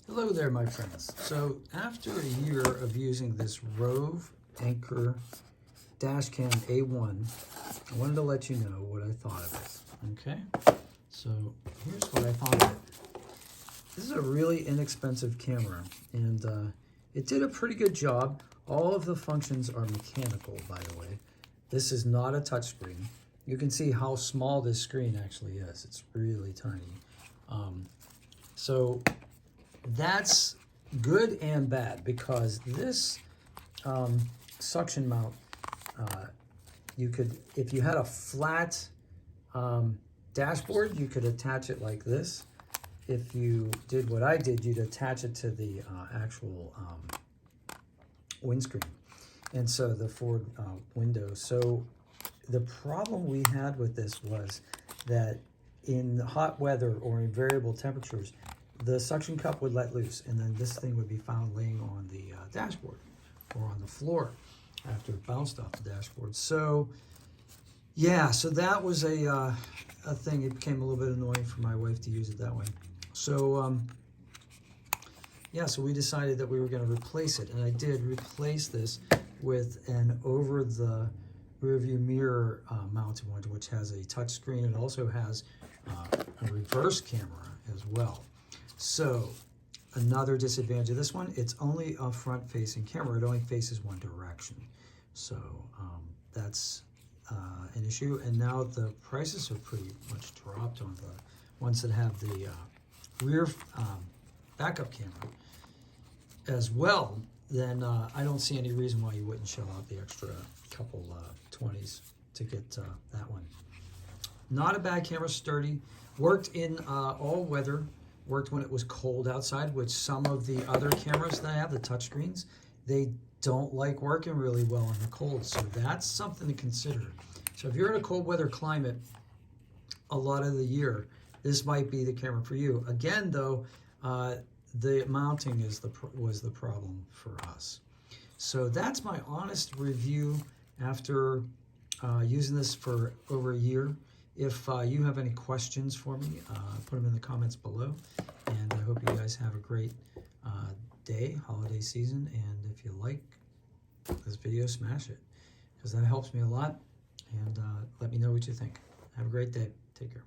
Hello there, my friends. So after a year of using this ROAV Anker DashCam A1, I wanted to let you know what I thought of it. Okay, so here's what I thought of it. This is a really inexpensive camera, and it did a pretty good job. All of the functions are mechanical, by the way. This is not a touchscreen. You can see how small this screen actually is. It's really tiny. So that's good and bad, because this suction mount, you could, if you had a flat dashboard, you could attach it like this. If you did what I did, you'd attach it to the actual windscreen, and so the forward window. So the problem we had with this was that in hot weather or in variable temperatures, the suction cup would let loose, and then this thing would be found laying on the dashboard or on the floor after it bounced off the dashboard. So yeah, so that was a thing. It became a little bit annoying for my wife to use it that way. So yeah, so we decided that we were going to replace it, and I did replace this with an over the rear view mirror mounted one, which has a touch screen. It also has a reverse camera as well. So another disadvantage of this one, it's only a front facing camera. It only faces one direction. So that's an issue. And now the prices have pretty much dropped on the ones that have the rear backup camera as well. Then I don't see any reason why you wouldn't shell out the extra couple 20s to get that one. Not a bad camera, sturdy, worked in all weather, worked when it was cold outside, which some of the other cameras that I have, the touchscreens, they don't like working really well in the cold. So that's something to consider. So if you're in a cold weather climate a lot of the year, this might be the camera for you. Again, though, the mounting was the problem for us. So that's my honest review after using this for over a year. If you have any questions for me, put them in the comments below. And I hope you guys have a great day, holiday season. And if you like this video, smash it, because that helps me a lot. And let me know what you think. Have a great day. Take care.